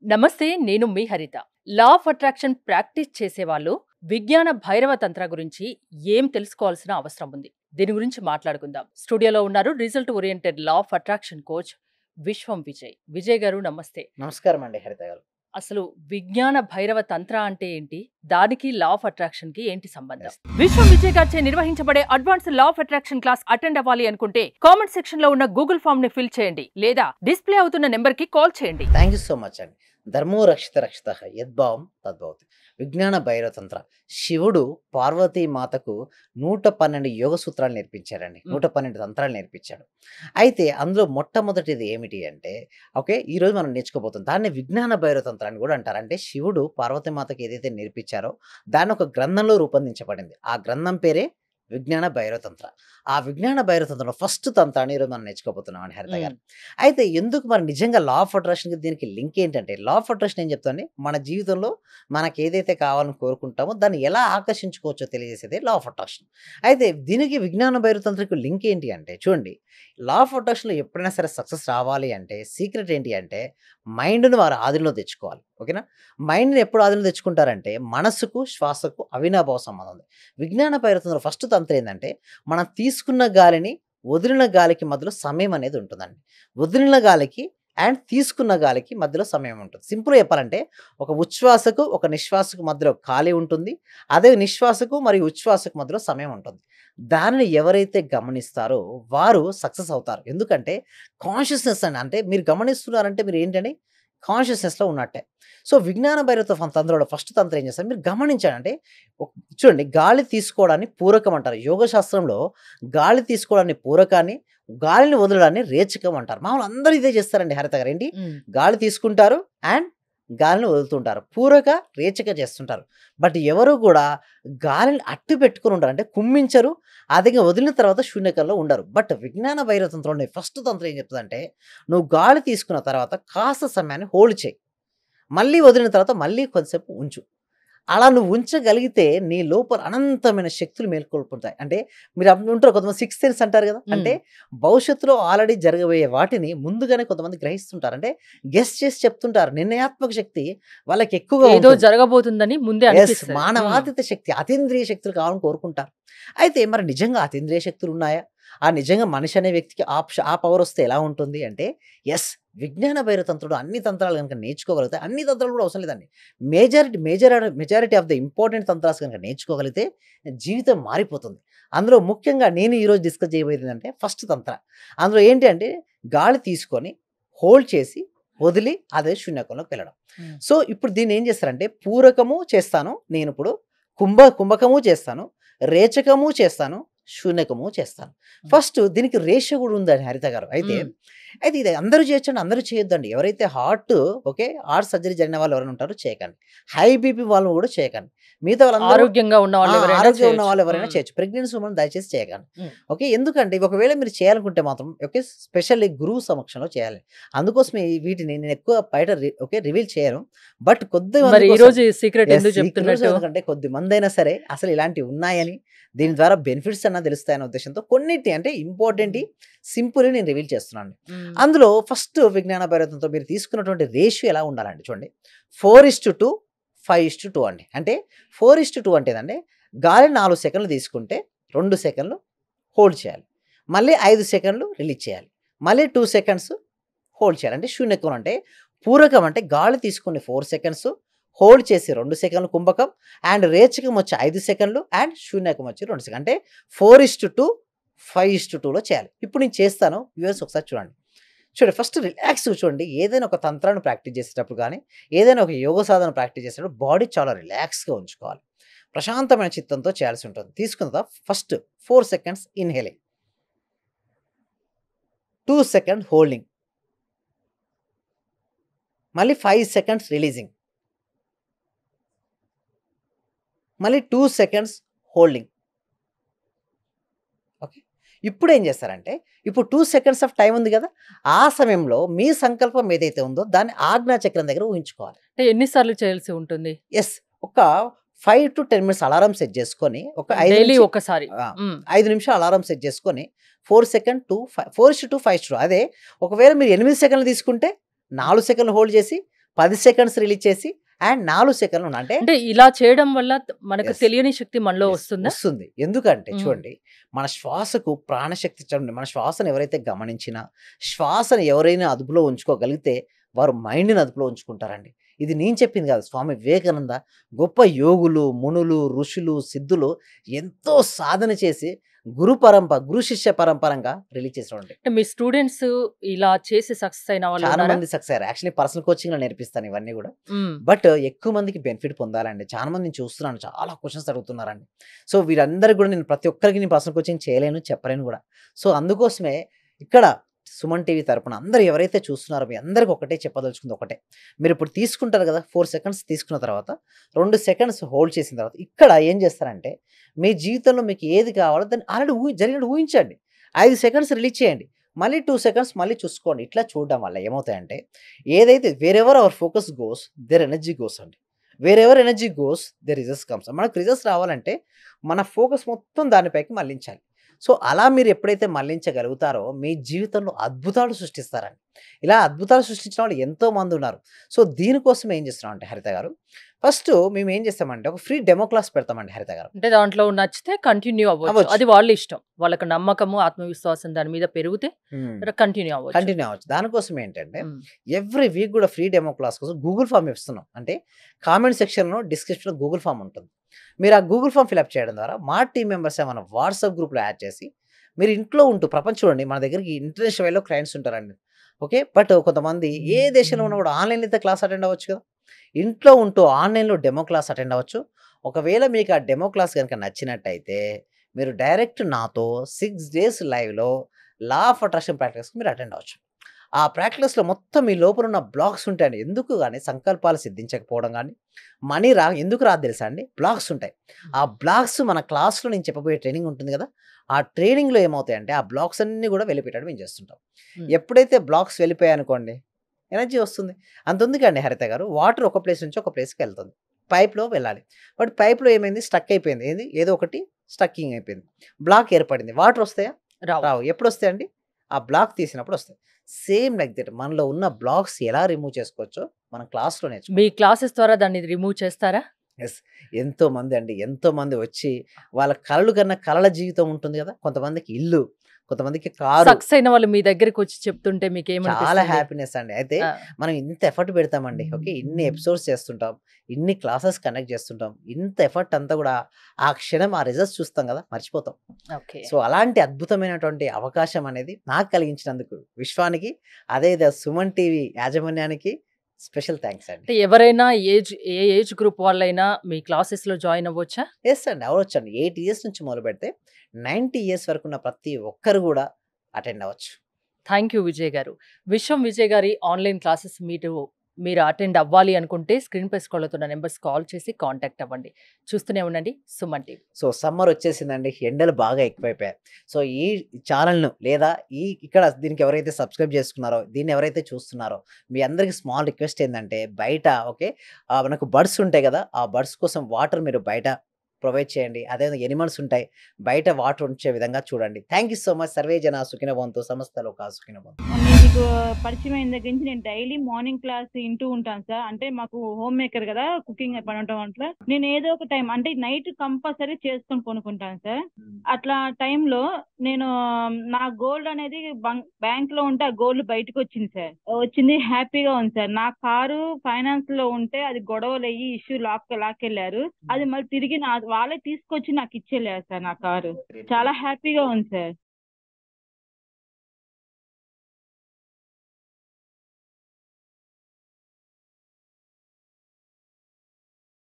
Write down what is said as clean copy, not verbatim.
నమస్తే, నేను మీ హరిత. లా ఆఫ్ అట్రాక్షన్ ప్రాక్టీస్ చేసేవాళ్ళు విజ్ఞాన భైరవ తంత్ర గురించి ఏం తెలుసుకోవాల్సిన అవసరం ఉంది. దీని గురించి మాట్లాడుకుందాం. స్టూడియోలో ఉన్నారు result oriented law of attraction coach విశ్వం విజయ్. విజయ్ గారు నమస్తే. నమస్కారం అండి హరిత గారు. అసలు విజ్ఞాన భైరవ తంత్ర అంటే ఏంటి? దానికి లా ఆఫ్ అట్రాక్షన్ కి ఏంటి సంబంధం? Yes. విశ్వం విజయ్ గారిచే నిర్వహించబడే advance law of attraction class attend అవ్వాలి అనుకుంటే కామెంట్ సెక్షన్ లో ఉన్న గూగుల్ ఫామ్ ని ఫిల్ చేయండి లేదా డిస్ప్లే అవుతున్న నెంబర్ కి కాల్ చేయండి. థ్యాంక్ యూ సో మచ్ అండి. ధర్మో రక్షిత రక్షిత యద్భావం తద్భవతి. విజ్ఞాన భైరవతంత్ర శివుడు పార్వతీ మాతకు 112 యోగ సూత్రాలు నేర్పించారండి. 112 తంత్రాలు నేర్పించాడు. అయితే అందులో మొట్టమొదటిది ఏమిటి అంటే ఈరోజు మనం నేర్చుకోబోతున్నాం. దాన్ని విజ్ఞాన భైరవతంత్ర అని కూడా అంటారు. అంటే శివుడు పార్వతీ మాతకు ఏదైతే నేర్పించారో దాన్ని ఒక గ్రంథంలో రూపొందించబడింది. ఆ గ్రంథం పేరే విజ్ఞాన భైరవతంత్ర. ఆ విజ్ఞాన భైరవతంత్రంలో ఫస్ట్ తంత్రాన్ని ఈరోజు మనం నేర్చుకోబోతున్నాం అండి హరిత గారు. అయితే ఎందుకు మరి నిజంగా లా ఆఫ్ అట్రాక్షన్కి దీనికి లింక్ ఏంటంటే, లా ఆఫ్ అట్రాక్షన్ ఏం చెప్తుంది, మన జీవితంలో మనకి ఏదైతే కావాలని కోరుకుంటామో దాన్ని ఎలా ఆకర్షించుకోవచ్చో తెలియజేసేదే లా ఆఫ్ అట్రాక్షన్. అయితే దీనికి విజ్ఞాన భైరవతంత్రకి లింక్ ఏంటి అంటే, చూడండి, లా ఆఫ్ అట్రాక్షన్లో ఎప్పుడైనా సరే సక్సెస్ రావాలి అంటే సీక్రెట్ ఏంటి అంటే మైండ్ను వారు ఆధీనంలో తెచ్చుకోవాలి. ఓకేనా? మైండ్ని ఎప్పుడు ఆధీనంలో తెచ్చుకుంటారంటే మనస్సుకు శ్వాసకు అవినాభావ సంబంధం ఉంది. విజ్ఞాన భైరవతంత్ర ఫస్ట్ తంత్రం ఏంటంటే, మనం తీసుకున్న గాలిని వదిలిన గాలికి మధ్యలో సమయం అనేది ఉంటుందండి. వదిలిన గాలికి అండ్ తీసుకున్న గాలికి మధ్యలో సమయం ఉంటుంది. సింపుల్గా చెప్పాలంటే ఒక ఉచ్ఛ్వాసకు ఒక నిశ్వాసకు మధ్యలో ఖాళీ ఉంటుంది. అదే నిశ్వాసకు మరియు ఉచ్ఛ్వాసకు మధ్యలో సమయం ఉంటుంది. దానిని ఎవరైతే గమనిస్తారో వారు సక్సెస్ అవుతారు. ఎందుకంటే కాన్షియస్నెస్ అంటే మీరు గమనిస్తున్నారంటే మీరు ఏంటంటే కాన్షియస్నెస్లో ఉన్నట్టే. సో విజ్ఞాన భైరవ తంత్రంలో ఫస్ట్ తంత్రం ఏం చేస్తారు మీరు గమనించండి. అంటే చూడండి, గాలి తీసుకోవడాన్ని పూరకం అంటారు. యోగ శాస్త్రంలో గాలి తీసుకోవడాన్ని పూరకాన్ని, గాలిని వదలడాన్ని రేచకం అంటారు. మామూలు అందరూ ఇదే చేస్తారండి హరిత గారు. ఏంటి, గాలి తీసుకుంటారు అండ్ గాలిని వదులుతుంటారు. పూరక రేచక చేస్తుంటారు. బట్ ఎవరు కూడా గాలిని అట్టు పెట్టుకుని ఉంటారు, అంటే కుమ్మించరు. అదే వదిలిన తర్వాత శూన్యకంలో ఉండరు. బట్ విజ్ఞాన భైరవతంత్రంలో ఫస్ట్ తంత్రం ఏం చెప్తుందంటే, నువ్వు గాలి తీసుకున్న తర్వాత కాస్త సమయాన్ని హోల్డ్ చేయి, మళ్ళీ వదిలిన తర్వాత మళ్ళీ కొంతసేపు ఉంచు. అలా నువ్వు ఉంచగలిగితే నీ లోపల అనంతమైన శక్తులు మేల్కొల్పుతాయి. అంటే మీరు ఉంటారు కొంతమంది సిక్స్త్ సెన్స్ అంటారు కదా, అంటే భవిష్యత్తులో ఆల్రెడీ జరగబోయే వాటిని ముందుగానే కొంతమంది గ్రహిస్తుంటారు. అంటే గెస్ చేసి చెప్తుంటారు. నిర్ణయాత్మక శక్తి వాళ్ళకి ఎక్కువగా ఏదో జరగబోతుందని ముందే అనిపిస్తుంది. మానవాతీత శక్తి, అతీంద్రియ శక్తులు కావాలని కోరుకుంటారు. అయితే మరి నిజంగా అతీంద్రియ శక్తులు ఉన్నాయా? ఆ నిజంగా మనిషి అనే వ్యక్తికి ఆ పవర్ వస్తే ఎలా ఉంటుంది అంటే, ఎస్, విజ్ఞాన భైరవతంత్రుడు అన్ని తంత్రాలు కనుక నేర్చుకోగలిగితే, అన్ని తంత్రాలు కూడా అవసరం లేదండి, మెజారిటీ ఆఫ్ ద ఇంపార్టెంట్ తంత్రాస్ కనుక నేర్చుకోగలిగితే జీవితం మారిపోతుంది. అందులో ముఖ్యంగా నేను ఈరోజు డిస్కస్ చేయబోయేది అంటే ఫస్ట్ తంత్ర. అందులో ఏంటి అంటే గాలి తీసుకొని హోల్డ్ చేసి వదిలి అదే శూన్యకంలోకి వెళ్ళడం. సో ఇప్పుడు దీన్ని ఏం చేస్తారంటే, పూరకము చేస్తాను నేను, ఇప్పుడు కుంభకము చేస్తాను, రేచకము చేస్తాను, శూన్యకము చేస్తాను. ఫస్ట్ దీనికి రేషియో కూడా ఉందండి హరిత గారు. అయితే ఇది అందరూ చేయొచ్చండి, అందరూ చేయొద్దండి. ఎవరైతే హార్ట్ సర్జరీ జరిగిన వాళ్ళు ఎవరైనా ఉంటారో చేయకండి. హై బీపీ వాళ్ళు కూడా చేయకండి. మిగతా వాళ్ళందరూ ఆరోగ్యంగా ఉన్న వాళ్ళు ఎవరైనా చేయొచ్చు. ప్రెగ్నెన్సీ ఉమెన్ దయచేసి చేయకండి. ఎందుకంటే ఒకవేళ మీరు చేయాలనుకుంటే మాత్రం స్పెషల్లీ గురువు సమక్షంలో చేయాలి. అందుకోసమే వీటిని నేను ఎక్కువ బయట రివీల్ చేయను. బట్ ఎందుకంటే కొద్ది మంది అయినా సరే అసలు ఇలాంటివి ఉన్నాయని, దీని ద్వారా బెనిఫిట్స్ అన్న తెలుస్తాయనే ఉద్దేశంతో కొన్నిటి అంటే ఇంపార్టెంట్ సింపుల్ నేను రివీల్ చేస్తున్నాను. అందులో ఫస్ట్ విజ్ఞాన భైరవతంతో మీరు తీసుకున్నటువంటి రేషియో ఎలా ఉండాలండి, చూడండి, 4:2 5:2 అండి. అంటే 4:2 అంటే ఏదంటే, గాలి 4 సెకండ్లు తీసుకుంటే 2 సెకండ్లు హోల్డ్ చేయాలి, మళ్ళీ 5 సెకండ్లు రిలీజ్ చేయాలి, మళ్ళీ 2 సెకండ్స్ హోల్డ్ చేయాలి. అంటే శూన్యకం. అంటే పూరకం అంటే గాలి తీసుకుని 4 సెకండ్స్ హోల్డ్ చేసి 2 సెకండ్లు కుంభకం, అండ్ రేచకం వచ్చి 5 సెకండ్లు, అండ్ శూన్యకం వచ్చి 2 సెకండ్లు. అంటే 4:2 5:2లో చేయాలి. ఇప్పుడు నేను చేస్తాను, వ్యూవర్స్ ఒకసారి చూడండి. ఫస్ట్ రిలాక్స్ చూడండి. ఏదైనా ఒక తంత్రాన్ని ప్రాక్టీస్ చేసేటప్పుడు కానీ, ఏదైనా ఒక యోగ సాధన ప్రాక్టీస్ చేసేటప్పుడు బాడీ చాలా రిలాక్స్గా ఉంచుకోవాలి. ప్రశాంతమైన చిత్తంతో చేయాల్సి ఉంటుంది. తీసుకున్న first 4 seconds inhaling, 2 seconds holding, మళ్ళీ 5 సెకండ్స్ రిలీజింగ్, మళ్ళీ 2 సెకండ్స్ హోల్డింగ్. ఓకే, ఇప్పుడు ఏం చేస్తారంటే, ఇప్పుడు 2 సెకండ్స్ ఆఫ్ టైం ఉంది కదా, ఆ సమయంలో మీ సంకల్పం ఏదైతే ఉందో దాన్ని ఆజ్ఞా చక్రం దగ్గర ఊహించుకోవాలి. అంటే ఎన్నిసార్లు చేయాల్సి ఉంటుంది? ఎస్, ఒక 5 to 10 minutes అలారం సెట్ చేసుకొని, ఒక 5 నిమిషాలు అలారం సెట్ చేసుకొని 4 సెకండ్ టు 4:2 5:2. అదే ఒకవేళ మీరు 8 సెకండ్లు తీసుకుంటే 4 సెకండ్లు హోల్డ్ చేసి 10 సెకండ్స్ రిలీజ్ చేసి అండ్ 4 సెకండ్లు అంటే అంటే ఇలా చేయడం వల్ల మనకు Yes. తెలియని శక్తి మనలో Yes, వస్తుందా? వస్తుంది. ఎందుకంటే మ్మ్. చూడండి, మన శ్వాసకు ప్రాణశక్తి చూడండి. మన శ్వాసను ఎవరైతే గమనించినా, శ్వాసను ఎవరైనా అదుపులో ఉంచుకోగలిగితే వారు మైండ్ని అదుపులో ఉంచుకుంటారండి. ఇది నేను చెప్పింది కాదు, స్వామి వివేకానంద గొప్ప యోగులు, మునులు, ఋషులు, సిద్ధులు ఎంతో సాధన చేసి గురు శిష్య పరంపరంగా రిలీజ్ చేసినటువంటి అంటే మీ స్టూడెంట్స్ ఇలా చేసి సక్సెస్ అయిన వాళ్ళు చాలా ఉన్నారా? మంది సక్సెస్ అయ్యారు. యాక్చువల్లీ పర్సనల్ కోచింగ్ లో నేర్పిస్తాను ఇవన్నీ కూడా. మ్మ్. బట్ ఎక్కువ మందికి బెనిఫిట్ పొందాలండి. చాలా మంది నేను చూస్తున్నాను, చాలా క్వశ్చన్స్ అడుగుతున్నారండి. సో వీరందరికీ కూడా నేను ప్రతి ఒక్కరికి నేను పర్సనల్ కోచింగ్ చేయలేను, చెప్పలేను కూడా. సో అందుకోసమే ఇక్కడ సుమన్ టీవీ తరపున అందరూ ఎవరైతే చూస్తున్నారో మీ అందరికి ఒకటే చెప్పదలుచుకుంది ఒకటే. మీరు ఇప్పుడు తీసుకుంటారు కదా, 4 సెకండ్స్ తీసుకున్న తర్వాత 2 సెకండ్స్ హోల్డ్ చేసిన తర్వాత ఇక్కడ ఏం చేస్తారంటే మీ జీవితంలో మీకు ఏది కావాలో దాన్ని ఆల్రెడీ జరిగినట్టు ఊహించండి. 5 సెకండ్స్ రిలీజ్ చేయండి, మళ్ళీ 2 సెకండ్స్ మళ్ళీ చూసుకోండి. ఇట్లా చూడడం వల్ల ఏమవుతాయంటే ఏదైతే wherever our focus goes there energy goes అండి. Wherever energy goes there results comes. మనకు రిజల్ట్స్ రావాలంటే మన ఫోకస్ మొత్తం దానిపైకి మళ్ళించాలి. సో అలా మీరు ఎప్పుడైతే మళ్ళించగలుగుతారో మీ జీవితంలో అద్భుతాలు సృష్టిస్తారండి. ఇలా అద్భుతాలు సృష్టించిన వాళ్ళు ఎంతో మంది ఉన్నారు. సో దీనికోసం ఏం చేస్తున్నాం అంటే హరిత గారు, ఫస్ట్ మేము ఏం చేస్తామంటే ఒక ఫ్రీ డెమో క్లాస్ పెడతామండి హరిత గారు. అంటే దాంట్లో నచ్చితే కంటిన్యూ అవ్వచ్చు, అవ్వచ్చు. అది వాళ్ళ ఇష్టం. వాళ్ళకి నమ్మకము ఆత్మవిశ్వాసం దాని మీద పెరిగితే కంటిన్యూ అవ్వచ్చు. కంటిన్యూ అవ్వచ్చు. దానికోసం ఏంటంటే ఎవ్రీ వీక్ కూడా ఫ్రీ డెమో క్లాస్ కోసం గూగుల్ ఫామ్ ఇస్తున్నాం. అంటే కామెంట్ సెక్షన్లో డిస్క్రిప్షన్లో గూగుల్ ఫామ్ ఉంటుంది. మీరు ఆ గూగుల్ ఫామ్ ఫిల్అప్ చేయడం ద్వారా మా టీం మెంబర్స్ మన వాట్సాప్ గ్రూప్లో యాడ్ చేసి మీరు ఇంట్లో ఉంటూ ప్రపంచం చూడండి, మన దగ్గరికి ఇంటర్నేషనల్ వేలో క్లయింట్స్ ఉంటారండి. ఓకే, బట్ కొంతమంది ఏ దేశంలో ఉన్నా కూడా ఆన్లైన్ అయితే క్లాస్ అటెండ్ అవ్వచ్చు కదా. ఇంట్లో ఉంటూ ఆన్లైన్లో డెమో క్లాస్ అటెండ్ అవ్వచ్చు. ఒకవేళ మీకు ఆ డెమో క్లాస్ కనుక నచ్చినట్టయితే మీరు డైరెక్ట్ నాతో 6 days లైవ్లో లా ఆఫ్ అట్రాక్షన్ ప్రాక్టీస్కి మీరు అటెండ్ అవ్వచ్చు. ఆ ప్రాక్టీస్లో మొత్తం మీ లోపల ఉన్న బ్లాక్స్ ఉంటాయండి. ఎందుకు కానీ సంకల్పాలు సిద్ధించకపోవడం కానీ మనీ ఎందుకు రాదు తెలుసా అండి, బ్లాక్స్ ఉంటాయి. ఆ బ్లాక్స్ మన క్లాస్లో నేను చెప్పబోయే ట్రైనింగ్ ఉంటుంది కదా, ఆ ట్రైనింగ్లో ఏమవుతాయంటే ఆ బ్లాక్స్ అన్నీ కూడా వెళ్ళిపెట్టడం మేము చేస్తుంటాం. ఎప్పుడైతే బ్లాక్స్ వెళ్ళిపోయాయి అనుకోండి ఎనర్జీ వస్తుంది. అంతెందుకండి హరిత గారు, వాటర్ ఒక ప్లేస్ నుంచి ఒక ప్లేస్కి వెళ్తుంది, పైప్లో వెళ్ళాలి. బట్ పైప్లో ఏమైంది, స్టక్ అయిపోయింది. ఏదో ఒకటి స్టక్కింగ్ అయిపోయింది, బ్లాక్ ఏర్పడింది. వాటర్ వస్తాయా? రావు. ఎప్పుడు వస్తాయండి? ఆ బ్లాక్ తీసినప్పుడు వస్తాయి. సేమ్ లైక్ దట్ మనలో ఉన్న బ్లాక్స్ ఎలా రిమూవ్ చేసుకోవచ్చో మనం క్లాస్లో నేర్చుకో. మీ క్లాసెస్ ద్వారా దాన్ని రిమూవ్ చేస్తారా? ఎస్, ఎంతో మంది వచ్చి వాళ్ళ కలలు కన్నా కలల జీవితం ఉంటుంది కదా. కొంతమందికి ఇల్లు, కొంతమందికి కారు. సక్సెస్ అయిన వాళ్ళు మీ దగ్గరికి వచ్చి చెప్తుంటే మీకు చాలా ఏమనిపిస్తుంది? హ్యాపీనెస్ అండి. అయితే మనం ఇంత ఎఫర్ట్ పెడతామండి. ఓకే, ఇన్ని ఎపిసోడ్స్ చేస్తుంటాం, ఇన్ని క్లాసెస్ కండక్ట్ చేస్తుంటాం, ఇంత ఎఫర్ట్ అంతా కూడా ఆ క్షణం ఆ రిజల్ట్స్ చూస్తాం కదా, మర్చిపోతాం. ఓకే. సో అలాంటి అద్భుతమైనటువంటి అవకాశం అనేది నాకు కలిగించినందుకు విశ్వానికి, అదే సుమన్ టీవీ యాజమాన్యానికి స్పెషల్ థ్యాంక్స్ అండి. అంటే ఎవరైనా ఏ ఏజ్ గ్రూప్ వాళ్ళైనా మీ క్లాసెస్ లో జాయిన్ అవ్వచ్చా? ఎస్ అండి, అవ్వచ్చండి. 8 years నుంచి మొదలు పెడితే 90 years వరకు ఉన్న ప్రతి ఒక్కరు కూడా అటెండ్ అవ్వచ్చు. థ్యాంక్ యూ విజయ్ గారు. విజయ్ గారి ఆన్లైన్ క్లాసెస్ మీరు అటెండ్ అవ్వాలి అనుకుంటే స్క్రీన్ పై స్క్రోల్ అవుతున్న నెంబర్స్ కాల్ చేసి కాంటాక్ట్ అవ్వండి. చూస్తూనే ఉండండి సుమన్ టీవీ. సో సమ్మర్ వచ్చేసిందండి, ఎండలు బాగా ఎక్కువైపోయాయి. సో ఈ ఛానల్ను లేదా ఇక్కడ దీనికి ఎవరైతే సబ్స్క్రైబ్ చేసుకున్నారో, దీన్ని ఎవరైతే చూస్తున్నారో మీ అందరికీ స్మాల్ రిక్వెస్ట్ ఏంటంటే బయట ఓకే మనకు బర్డ్స్ ఉంటాయి కదా, ఆ బర్డ్స్ కోసం వాటర్ మీరు బయట ప్రొవైడ్ చేయండి. అదేవిధంగా ఎనిమల్స్ ఉంటాయి, బయట వాటర్ ఉంచే విధంగా చూడండి. Thank you so much. Survey జన సుఖినో భవంతు, సమస్త లోకా సుఖినో భవంతు. నేను మీకు పరిచయం అయిన దగ్గర నుంచి నేను డైలీ మార్నింగ్ క్లాస్ వింటూ ఉంటాను సార్. అంటే మాకు హోమ్ మేకర్ కదా, కుకింగ్ పని ఉండటం అట్లా నేను ఏదో ఒక టైం అంటే నైట్ కంపల్సరీ చేసుకొని కొనుక్కుంటాను సార్. అట్లా టైంలో నేను నా గోల్డ్ అనేది బ్యాంక్ లో ఉంటే ఆ గోల్డ్ బయటకు వచ్చింది సార్. వచ్చింది, హ్యాపీగా ఉంది సార్. నా కారు ఫైనాన్స్ లో ఉంటే అది గొడవలు అయ్యి ఇష్యూ లాక్కెళ్ళారు. అది మళ్ళీ తిరిగి వాళ్ళే తీసుకొచ్చి నాకు ఇచ్చేలేరు సార్. నా కారు చాలా హ్యాపీగా ఉంది సార్.